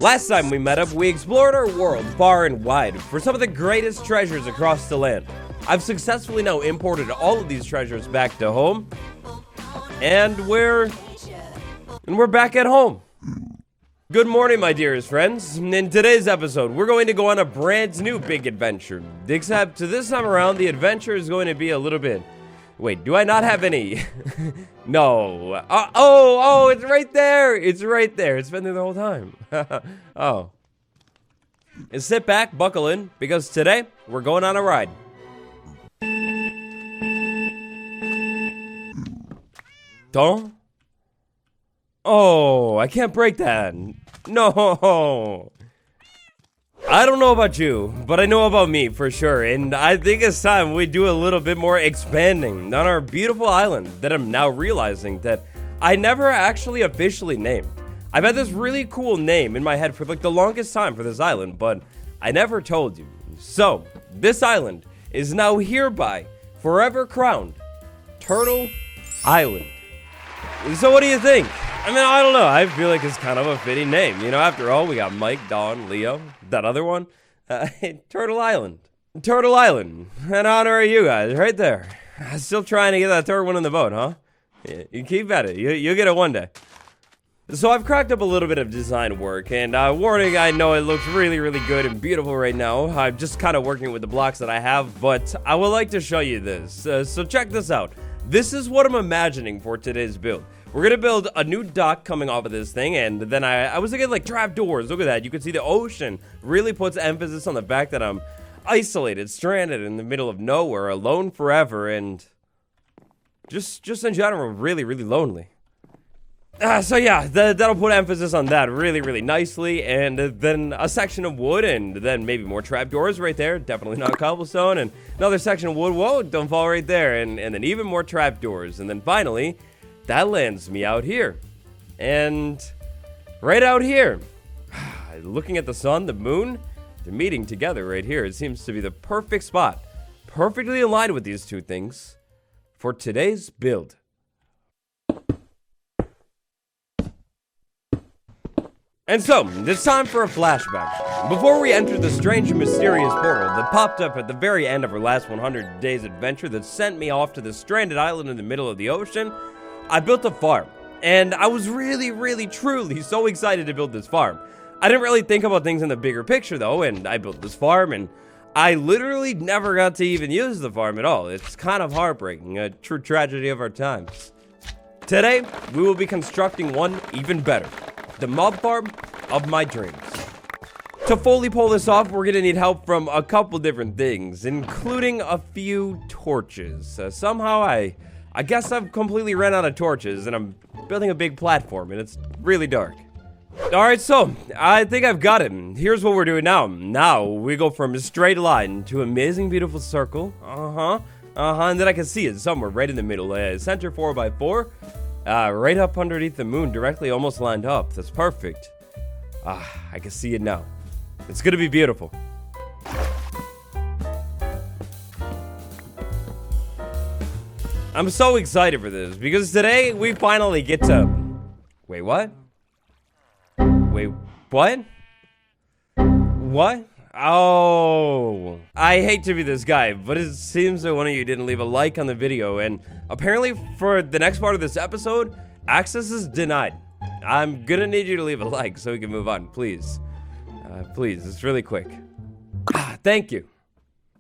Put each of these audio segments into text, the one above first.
Last time we met up, we explored our world far and wide for some of the greatest treasures across the land. I've successfully now imported all of these treasures back to home, and we're back at home. Good morning, my dearest friends. In today's episode, we're going to go on a brand new big adventure. Except this time around, the adventure is going to be a little bit... Wait, do I not have any? No. Oh, it's right there. It's right there. It's been there the whole time. Oh. And sit back, buckle in, because today, we're going on a ride. Don't? Oh, I can't break that. No. I don't know about you, but I know about me for sure, and I think it's time we do a little bit more expanding on our beautiful island that I'm now realizing that I never actually officially named. I've had this really cool name in my head for like the longest time for this island, but I never told you. So, this island is now hereby forever crowned Turtle Island. So what do you think? I mean, I don't know. I feel like it's kind of a fitting name. You know, after all, we got Mike, Dawn, Leo, that other one. Turtle Island. Turtle Island. In honor of you guys, right there. Still trying to get that third one in the boat, huh? You keep at it. You'll get it one day. So I've cracked up a little bit of design work, and warning, I know it looks really, really good and beautiful right now. I'm just kind of working with the blocks that I have, but I would like to show you this. So check this out. This is what I'm imagining for today's build. We're gonna build a new dock coming off of this thing, and then I was thinking like trap doors. Look at that. You can see the ocean really puts emphasis on the fact that I'm isolated, stranded in the middle of nowhere, alone forever, and just in general, really, really lonely. So yeah, that'll put emphasis on that really, really nicely, and then a section of wood, and then maybe more trapdoors right there, definitely not cobblestone, and another section of wood, whoa, don't fall right there, and then even more trapdoors, and then finally, that lands me out here, and right out here, looking at the sun, the moon, they're meeting together right here. It seems to be the perfect spot, perfectly aligned with these two things for today's build. And so, it's time for a flashback. Before we entered the strange and mysterious portal that popped up at the very end of our last 100 days adventure that sent me off to this stranded island in the middle of the ocean, I built a farm. And I was really, really, truly so excited to build this farm. I didn't really think about things in the bigger picture though, and I built this farm, and I literally never got to even use the farm at all. It's kind of heartbreaking, a true tragedy of our times. Today, we will be constructing one even better. The mob farm of my dreams. To fully pull this off, we're gonna need help from a couple different things, including a few torches. Somehow I guess I've completely ran out of torches, and I'm building a big platform, and it's really dark. Alright, so, I think I've got it. Here's what we're doing now. Now, we go from a straight line to amazing, beautiful circle. And then I can see it somewhere right in the middle. Center 4x4. Right up underneath the moon, directly almost lined up. That's perfect. I can see it now. It's gonna be beautiful. I'm so excited for this, because today we finally get to... Wait, what? Wait, what? What? Oh, I hate to be this guy, but it seems that one of you didn't leave a like on the video, and apparently for the next part of this episode, access is denied. I'm gonna need you to leave a like so we can move on, please. Please, it's really quick. Thank you.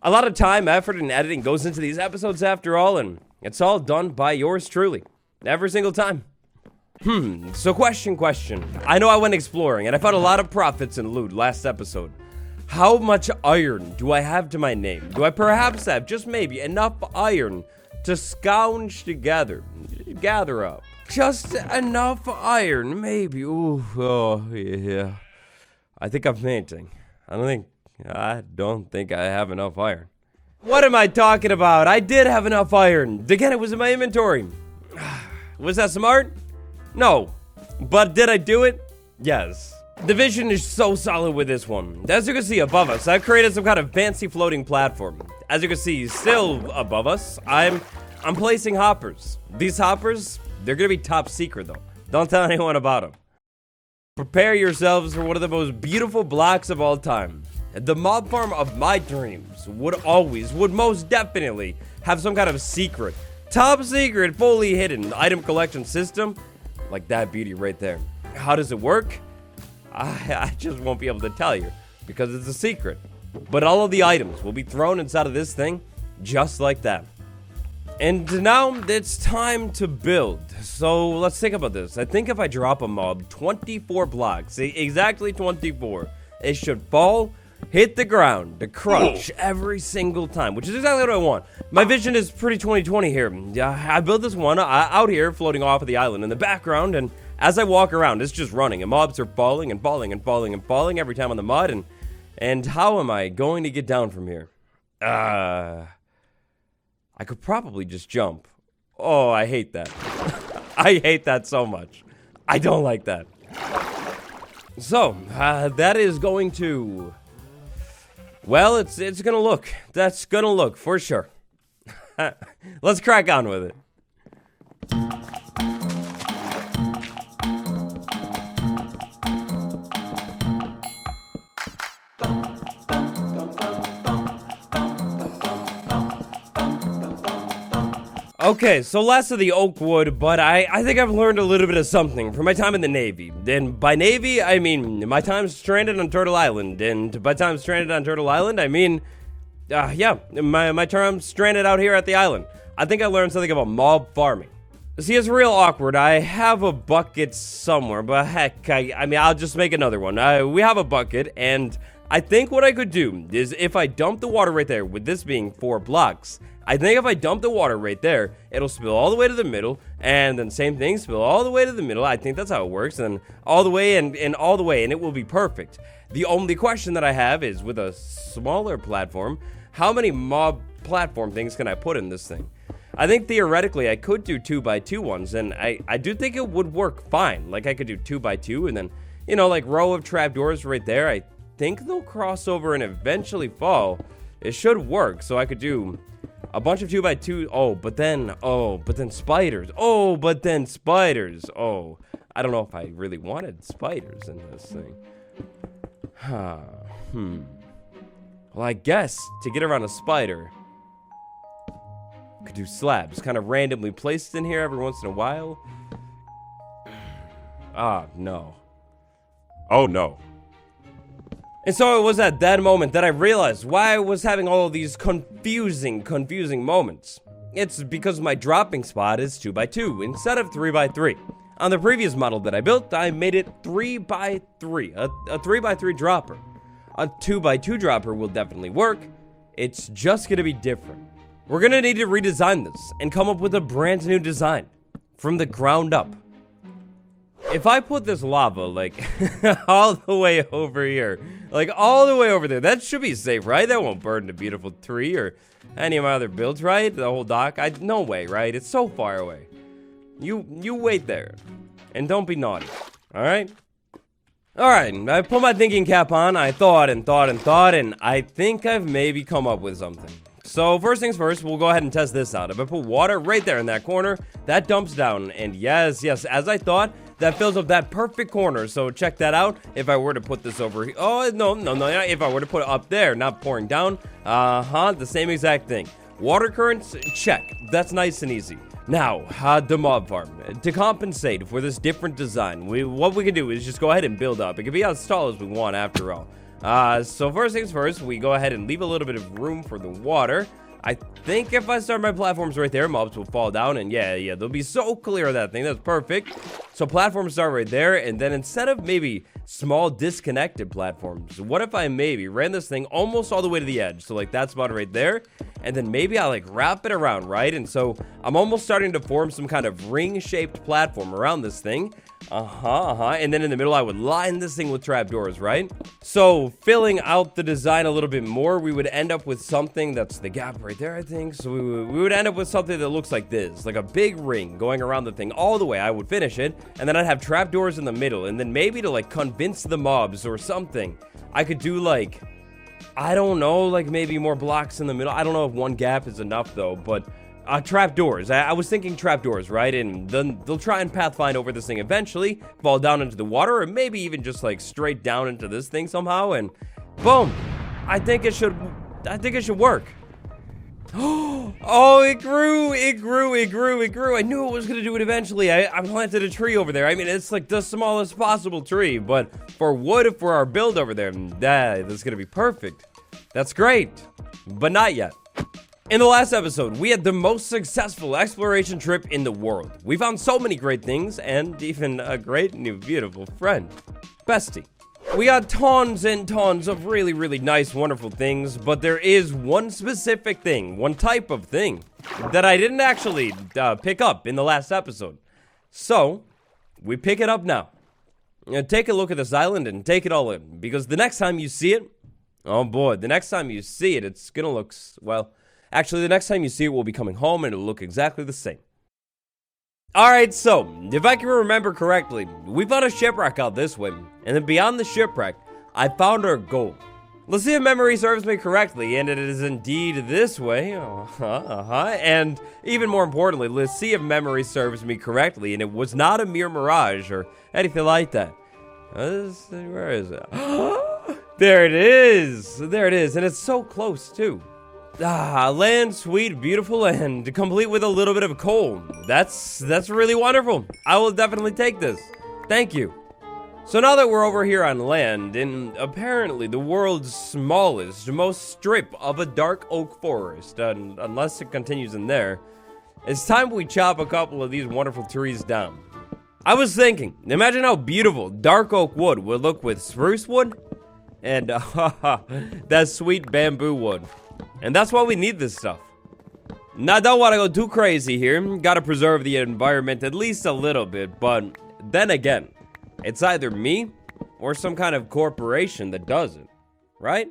A lot of time, effort, and editing goes into these episodes after all, and it's all done by yours truly. Every single time. So question. I know I went exploring, and I found a lot of profits and loot last episode. How much iron do I have to my name? Do I perhaps have, just maybe, enough iron to scrounge together, gather up? Just enough iron, maybe. Ooh, oh, yeah. I think I'm fainting. I don't think I have enough iron. What am I talking about? I did have enough iron. Again, it was in my inventory. Was that smart? No. But did I do it? Yes. The vision is so solid with this one. As you can see above us, I've created some kind of fancy floating platform. As you can see, still above us, I'm placing hoppers. These hoppers, they're gonna be top secret though. Don't tell anyone about them. Prepare yourselves for one of the most beautiful blocks of all time. The mob farm of my dreams would most definitely have some kind of secret, top secret, fully hidden item collection system like that beauty right there. How does it work? I just won't be able to tell you because it's a secret. But all of the items will be thrown inside of this thing just like that. And now it's time to build. So let's think about this. I think if I drop a mob 24 blocks, exactly 24, it should fall, hit the ground, to crunch every single time, which is exactly what I want. My vision is pretty 2020 here. I built this one out here floating off of the island in the background, and as I walk around, it's just running, and mobs are falling and falling and falling and falling every time on the mud, and how am I going to get down from here? I could probably just jump. Oh, I hate that. I hate that so much. I don't like that. So, that is going to... Well, it's gonna look. That's gonna look, for sure. Let's crack on with it. Okay, so last of the oak wood, but I think I've learned a little bit of something from my time in the Navy. And by Navy, I mean my time stranded on Turtle Island. And by time stranded on Turtle Island, I mean, yeah, my time stranded out here at the island. I think I learned something about mob farming. See, it's real awkward. I have a bucket somewhere, but heck, I mean, I'll just make another one. We have a bucket, and I think what I could do is if I dump the water right there, with this being 4 blocks, I think if I dump the water right there, it'll spill all the way to the middle, and then same thing, spill all the way to the middle. I think that's how it works, and all the way and all the way, and it will be perfect. The only question that I have is, with a smaller platform, how many mob platform things can I put in this thing? I think theoretically I could do 2x2 ones, and I do think it would work fine. Like I could do 2x2, and then, you know, like row of trapdoors right there. I think they'll cross over and eventually fall. It should work, so I could do a bunch of 2x2. Oh, but then spiders. Oh, but then spiders. Oh, I don't know if I really wanted spiders in this thing. Well, I guess to get around a spider, I could do slabs, kind of randomly placed in here every once in a while. No. Oh, no. And so it was at that moment that I realized why I was having all of these confusing moments. It's because my dropping spot is 2x2 instead of 3x3. On the previous model that I built, I made it 3x3, a 3x3 dropper. A 2x2 dropper will definitely work, it's just gonna be different. We're gonna need to redesign this and come up with a brand new design from the ground up. If I put this lava, like, all the way over here, like, all the way over there, that should be safe, right? That won't burn the beautiful tree or any of my other builds, right? The whole dock, no way, right? It's so far away. You wait there, and don't be naughty, alright? Alright, I put my thinking cap on, I thought, and I think I've maybe come up with something. So first things first, we'll go ahead and test this out. If I put water right there in that corner, that dumps down, and yes, as I thought, that fills up that perfect corner. So check that out. If I were to put this over here, oh, no, if I were to put it up there, not pouring down, the same exact thing. Water currents, check. That's nice and easy. Now, the mob farm. To compensate for this different design, what we can do is just go ahead and build up. It can be as tall as we want after all. So first things first, we go ahead and leave a little bit of room for the water. I think if I start my platforms right there, mobs will fall down, and yeah, they'll be so clear of that thing. That's perfect. So platforms start right there, and then instead of maybe small disconnected platforms, what if I maybe ran this thing almost all the way to the edge? So like that spot right there, and then maybe I like wrap it around, right? And so I'm almost starting to form some kind of ring-shaped platform around this thing. And then in the middle, I would line this thing with trapdoors, right? So filling out the design a little bit more, we would end up with something that's the gap right there, I think. So we would end up with something that looks like this, like a big ring going around the thing all the way. I would finish it, and then I'd have trapdoors in the middle, and then maybe to like convince the mobs or something, I could do like, I don't know, like maybe more blocks in the middle. I don't know if one gap is enough though, but trapdoors. I was thinking trapdoors, right? And then they'll try and pathfind over this thing eventually, fall down into the water, or maybe even just like straight down into this thing somehow, and boom. I think it should work. Oh, it grew. I knew it was gonna do it eventually. I planted a tree over there. I mean, it's like the smallest possible tree, but for wood for our build over there, that's gonna be perfect. That's great, but not yet. In the last episode, we had the most successful exploration trip in the world. We found so many great things, and even a great new beautiful friend, Bestie. We got tons and tons of really nice, wonderful things, but there is one specific thing, one type of thing, that I didn't actually pick up in the last episode. So, we pick it up now. Take a look at this island and take it all in, because the next time you see it, oh boy, the next time you see it, it's gonna look, well, actually, the next time you see it, we'll be coming home and it'll look exactly the same. Alright, so, if I can remember correctly, we found a shipwreck out this way, and then beyond the shipwreck, I found our goal. Let's see if memory serves me correctly, and it is indeed this way, and even more importantly, let's see if memory serves me correctly, and it was not a mere mirage or anything like that. Where is it? There it is, and it's so close too. Land, sweet, beautiful, and complete with a little bit of coal. That's really wonderful. I will definitely take this. Thank you. So now that we're over here on land, in apparently the world's smallest, most strip of a dark oak forest, unless it continues in there, it's time we chop a couple of these wonderful trees down. I was thinking, imagine how beautiful dark oak wood would look with spruce wood, and that sweet bamboo wood. And that's why we need this stuff. Now, I don't want to go too crazy here. Gotta preserve the environment at least a little bit. But then again, it's either me or some kind of corporation that does it. Right?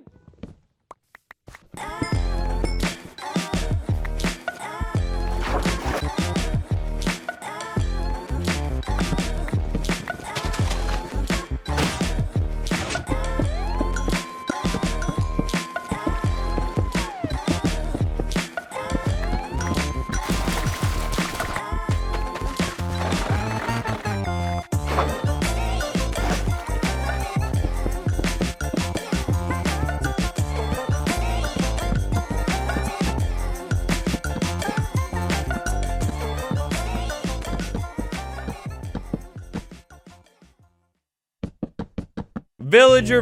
Villager,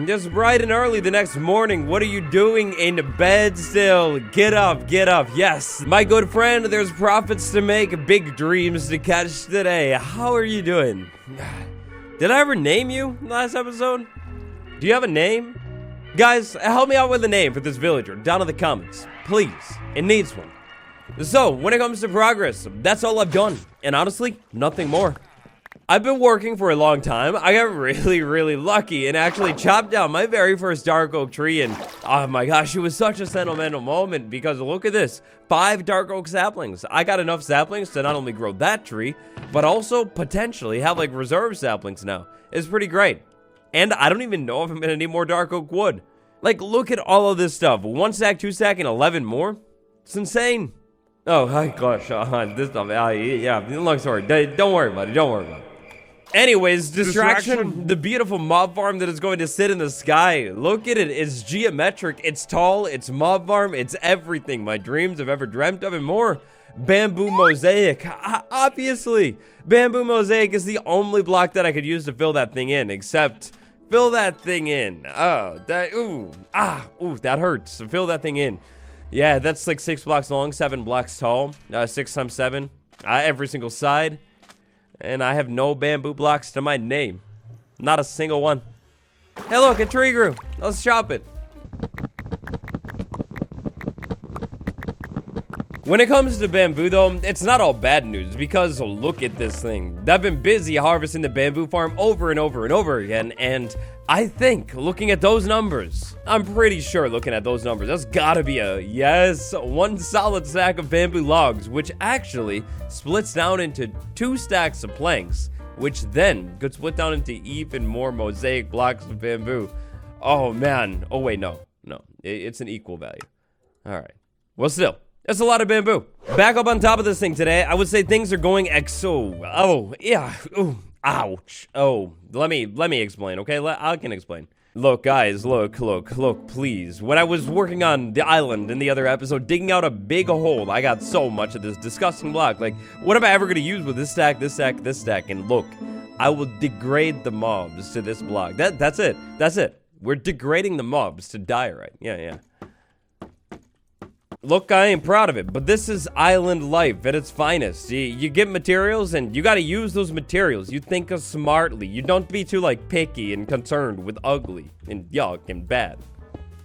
it's bright and early the next morning. What are you doing in bed still? Get up. Yes, my good friend, there's profits to make, big dreams to catch today. How are you doing? Did I ever name you last episode? Do you have a name? Guys, help me out with a name for this villager down in the comments. Please, it needs one. So, when it comes to progress, that's all I've done. And honestly, nothing more. I've been working for a long time. I got really lucky and actually chopped down my very first dark oak tree, and oh my gosh, it was such a sentimental moment because look at this, 5 dark oak saplings. I got enough saplings to not only grow that tree, but also potentially have like reserve saplings now. It's pretty great. And I don't even know if I'm gonna need more dark oak wood. Like, look at all of this stuff. 1 stack, 2 stack, and 11 more. It's insane. Oh my gosh, this stuff, yeah, long story. Don't worry about it. Anyways, distraction, the beautiful mob farm that is going to sit in the sky. Look at it, it's geometric, it's tall, it's mob farm, it's everything my dreams have ever dreamt of and more. Bamboo mosaic, obviously. Bamboo mosaic is the only block that I could use to fill that thing in, except fill that thing in. Oh, that hurts. Fill that thing in. Yeah, that's like 6 blocks long, 7 blocks tall, 6 times 7, every single side. And I have no bamboo blocks to my name. Not a single one. Hey look, a tree grew. Let's chop it. When it comes to bamboo though, it's not all bad news because look at this thing. I've been busy harvesting the bamboo farm over and over again, and I think looking at those numbers, I'm pretty sure looking at those numbers, that's gotta be yes, 1 solid stack of bamboo logs, which actually splits down into 2 stacks of planks, which then could split down into even more mosaic blocks of bamboo. Oh man, oh wait, no, it's an equal value. All right, well still, That's a lot of bamboo. Back up on top of this thing today, I would say things are going oh, yeah, ooh, ouch. Oh, let me explain, okay? I can explain. Look, guys, look, please. When I was working on the island in the other episode, digging out a big hole, I got so much of this disgusting block. Like, what am I ever gonna use with this stack, this stack, this stack? And look, I will degrade the mobs to this block. That's it. That's it. We're degrading the mobs to diorite. Yeah. Look, I ain't proud of it, but this is island life at its finest. You get materials, and you gotta use those materials. You think of smartly. You don't be too, like, picky and concerned with ugly and yuck and bad.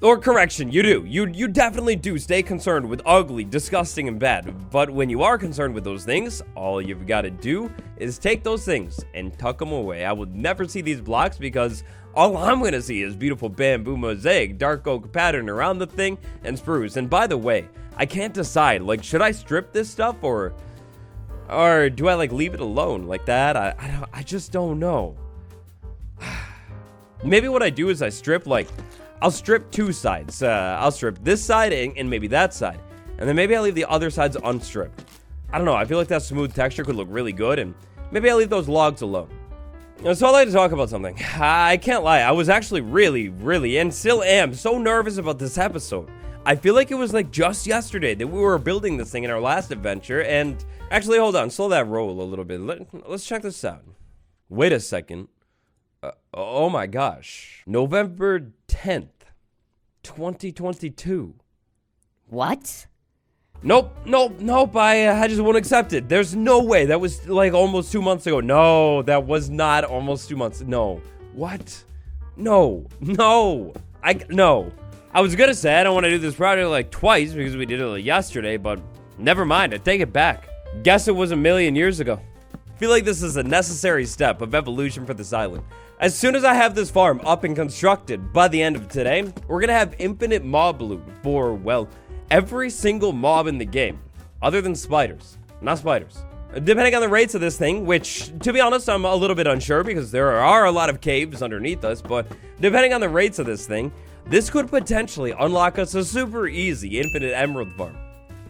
Or correction, you do. You definitely do stay concerned with ugly, disgusting, and bad. But when you are concerned with those things, all you've got to do is take those things and tuck them away. I would never see these blocks because all I'm going to see is beautiful bamboo mosaic, dark oak pattern around the thing, and spruce. And by the way, I can't decide, like, should I strip this stuff or do I, like, leave it alone like that? I just don't know. Maybe what I do is I strip, like, I'll strip two sides. I'll strip this side and maybe that side. And then maybe I'll leave the other sides unstripped. I don't know. I feel like that smooth texture could look really good. And maybe I'll leave those logs alone. So I'd like to talk about something. I can't lie. I was actually really, and still am, so nervous about this episode. I feel like it was like just yesterday that we were building this thing in our last adventure. And actually, hold on. Slow that roll a little bit. Let's check this out. Wait a second. Oh my gosh. November 10th, 2022. What? Nope. I just won't accept it. There's no way. That was like almost 2 months ago. No, that was not almost 2 months. No. What? No. I was gonna say I don't want to do this project like twice because we did it like yesterday, but never mind. I take it back. Guess it was a million years ago. I feel like this is a necessary step of evolution for this island. As soon as I have this farm up and constructed by the end of today, we're gonna have infinite mob loot for, well, every single mob in the game, other than spiders. Not spiders. Depending on the rates of this thing, which, to be honest, I'm a little bit unsure because there are a lot of caves underneath us, but depending on the rates of this thing, this could potentially unlock us a super easy infinite emerald farm.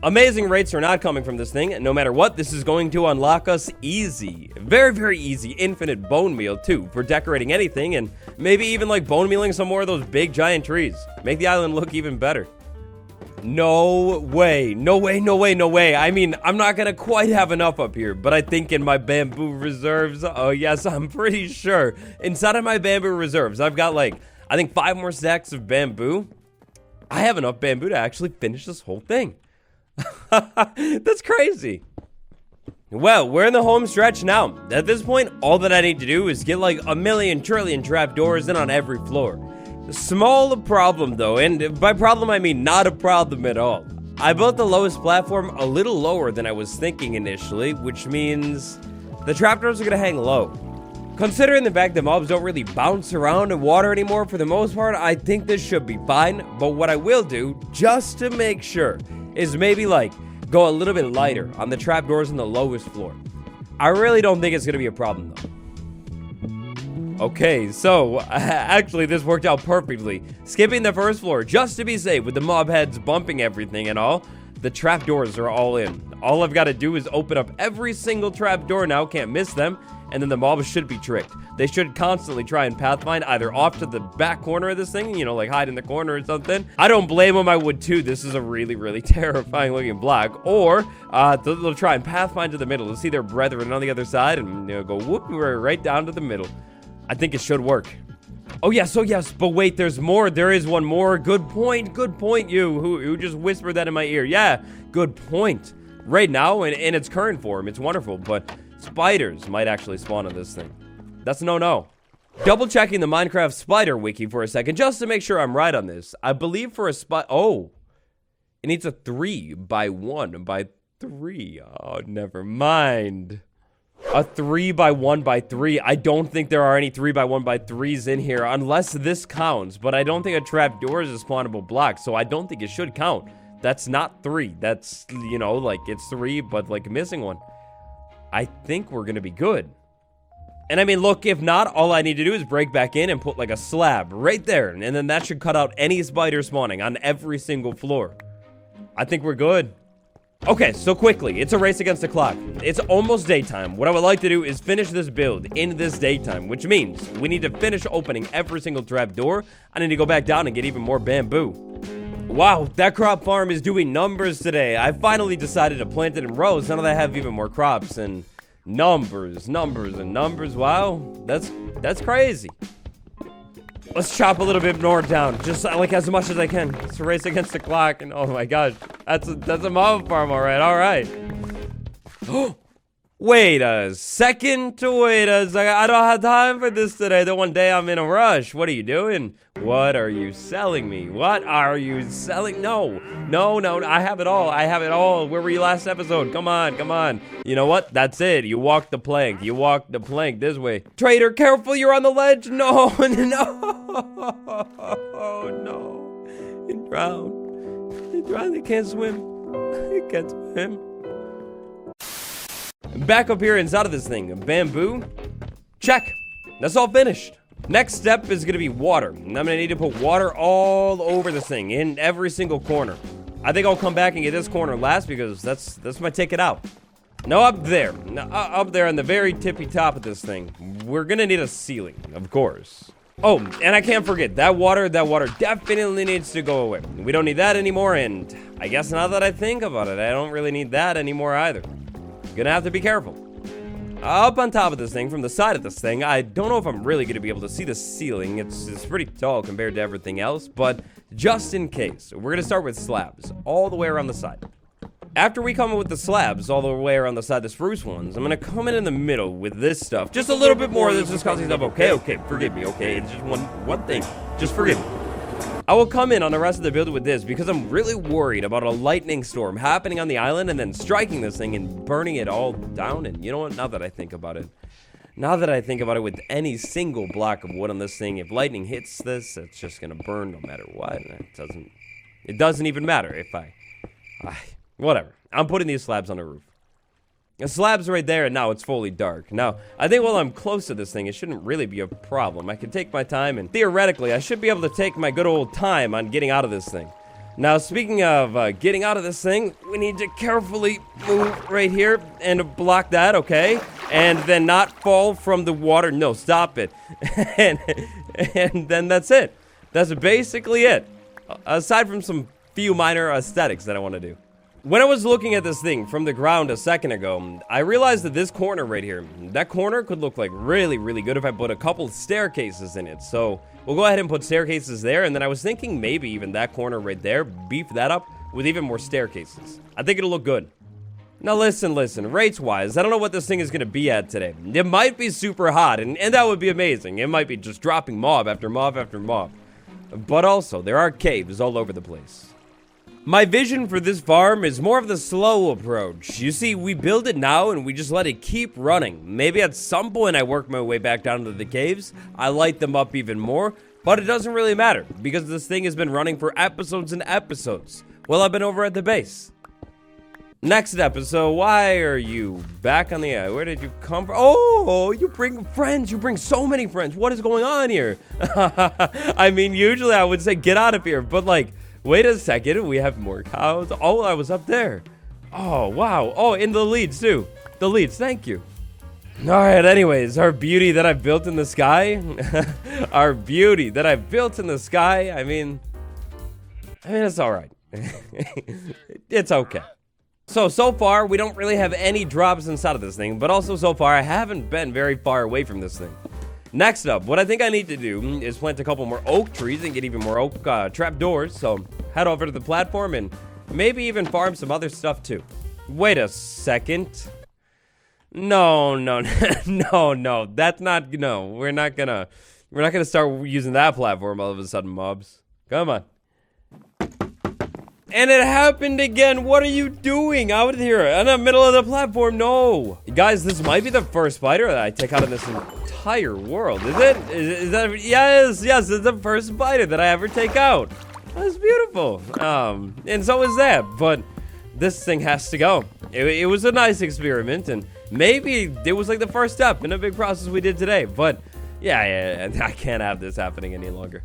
Amazing rates are not coming from this thing. No matter what, this is going to unlock us easy. Very easy infinite bone meal, too, for decorating anything and maybe even like bone mealing some more of those big giant trees. Make the island look even better. No way. I mean, I'm not gonna quite have enough up here, but I think in my bamboo reserves, oh yes, I'm pretty sure. Inside of my bamboo reserves, I've got like, I think 5 more stacks of bamboo. I have enough bamboo to actually finish this whole thing. That's crazy. Well, we're in the home stretch now. At this point, all that I need to do is get like a million trillion trapdoors in on every floor. Small problem though, and by problem I mean not a problem at all. I built the lowest platform a little lower than I was thinking initially, which means the trapdoors are gonna hang low. Considering the fact that mobs don't really bounce around in water anymore for the most part, I think this should be fine. But what I will do, just to make sure, is maybe like go a little bit lighter on the trapdoors on the lowest floor. I really don't think it's gonna be a problem though. Okay, so actually this worked out perfectly. Skipping the first floor just to be safe with the mob heads bumping everything and all. The trapdoors are all in. All I've got to do is open up every single trapdoor now, can't miss them, and then the mobs should be tricked. They should constantly try and pathfind either off to the back corner of this thing, you know, like hide in the corner or something. I don't blame them, I would too. This is a really terrifying looking block. Or they'll try and pathfind to the middle to see their brethren on the other side and, you know, go whoop right down to the middle. I think it should work. Oh yes, but wait, there's more. There is one more. Good point, you who just whispered that in my ear. Yeah, good point. Right now, in its current form, it's wonderful, but spiders might actually spawn on this thing. That's a no. Double checking the Minecraft spider wiki for a second, just to make sure I'm right on this. I believe for a it needs a 3 by 1 by 3. Oh, never mind. A 3 by 1 by 3. I don't think there are any 3 by 1 by 3s in here, unless this counts. But I don't think a trapdoor is a spawnable block, so I don't think it should count. That's not 3. That's, you know, like, it's 3, but, like, missing one. I think we're gonna be good. And, I mean, look, if not, all I need to do is break back in and put, like, a slab right there. And then that should cut out any spider spawning on every single floor. I think we're good. Okay, so quickly, it's a race against the clock. It's almost daytime. What I would like to do is finish this build in this daytime, which means we need to finish opening every single trap door. I need to go back down and get even more bamboo. Wow, that crop farm is doing numbers today. I finally decided to plant it in rows. Now that I have even more crops and numbers. Wow, that's crazy. Let's chop a little bit more down, just like as much as I can. It's a race against the clock, and oh my gosh, that's a mob farm, all right. Wait a second, I don't have time for this today. The one day I'm in a rush. What are you doing? What are you selling me? What are you selling? No, I have it all. Where were you last episode? Come on. You know what? That's it. You walk the plank this way. Trader, careful, you're on the ledge. No. He drowned. He can't swim. Back up here inside of this thing. Bamboo. Check. That's all finished. Next step is going to be water. And I'm going to need to put water all over this thing, in every single corner. I think I'll come back and get this corner last because that's my ticket out. Now up there on the very tippy top of this thing, we're going to need a ceiling, of course. Oh, and I can't forget, that water definitely needs to go away. We don't need that anymore, and I guess now that I think about it, I don't really need that anymore either. Gonna have to be careful. Up on top of this thing, from the side of this thing, I don't know if I'm really gonna be able to see the ceiling. It's pretty tall compared to everything else, but just in case, we're gonna start with slabs all the way around the side. After we come in with the slabs all the way around the side, the spruce ones, I'm gonna come in the middle with this stuff. Just a little bit more of this viscosity stuff. Okay, forgive me, okay? It's just one thing. Just forgive me. I will come in on the rest of the build with this because I'm really worried about a lightning storm happening on the island and then striking this thing and burning it all down. And you know what? Now that I think about it with any single block of wood on this thing, if lightning hits this, it's just gonna burn no matter what. It doesn't even matter if whatever. I'm putting these slabs on the roof. The slab's right there, and now it's fully dark. Now, I think while I'm close to this thing, it shouldn't really be a problem. I can take my time, and theoretically, I should be able to take my good old time on getting out of this thing. Now, speaking of getting out of this thing, we need to carefully move right here and block that, okay? And then not fall from the water. No, stop it. and then that's it. That's basically it. Aside from some few minor aesthetics that I want to do. When I was looking at this thing from the ground a second ago, I realized that this corner right here, that corner could look like really, really good if I put a couple staircases in it. So we'll go ahead and put staircases there. And then I was thinking maybe even that corner right there, beef that up with even more staircases. I think it'll look good. Now listen, rates-wise, I don't know what this thing is going to be at today. It might be super hot, and that would be amazing. It might be just dropping mob after mob after mob. But also, there are caves all over the place. My vision for this farm is more of the slow approach. You see, we build it now and we just let it keep running. Maybe at some point I work my way back down to the caves, I light them up even more, but it doesn't really matter because this thing has been running for episodes and episodes while I've been over at the base. Next episode, why are you back on the air? Where did you come from? Oh, you bring friends. You bring so many friends. What is going on here? I mean, usually I would say get out of here, but like, wait a second, we have more cows. Oh, I was up there. Oh, wow. Oh, in the leads, too. The leads, thank you. All right, anyways, our beauty that I built in the sky. Our beauty that I built in the sky. I mean, it's all right. It's okay. So far, we don't really have any drops inside of this thing. But also, so far, I haven't been very far away from this thing. Next up, what I think I need to do is plant a couple more oak trees and get even more oak trap doors. So head over to the platform and maybe even farm some other stuff too. Wait a second. No. That's not, no. We're not gonna start using that platform all of a sudden, mobs. Come on. And it happened again. What are you doing out here in the middle of the platform? No. Guys, this might be the first spider that I take out in this entire world. Is it? Is that? Yes, it's the first spider that I ever take out. That's beautiful. And so is that. But this thing has to go. It was a nice experiment. And maybe it was like the first step in a big process we did today. But yeah, I can't have this happening any longer.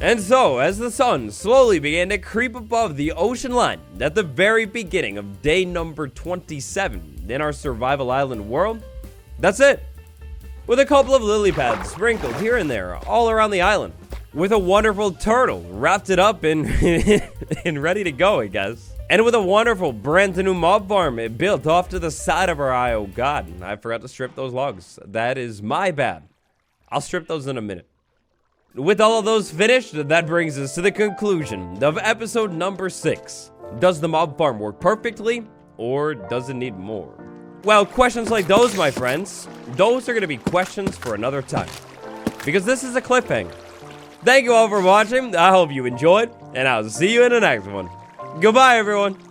And so, as the sun slowly began to creep above the ocean line at the very beginning of day number 27 in our survival island world, that's it. With a couple of lily pads sprinkled here and there all around the island, with a wonderful turtle wrapped it up and, and ready to go, I guess. And with a wonderful brand new mob farm built off to the side of our eye. Oh god, I forgot to strip those logs. That is my bad. I'll strip those in a minute. With all of those finished, that brings us to the conclusion of episode number 6. Does the mob farm work perfectly, or does it need more? Well, questions like those, my friends, those are going to be questions for another time. Because this is a cliffhanger. Thank you all for watching. I hope you enjoyed, and I'll see you in the next one. Goodbye, everyone.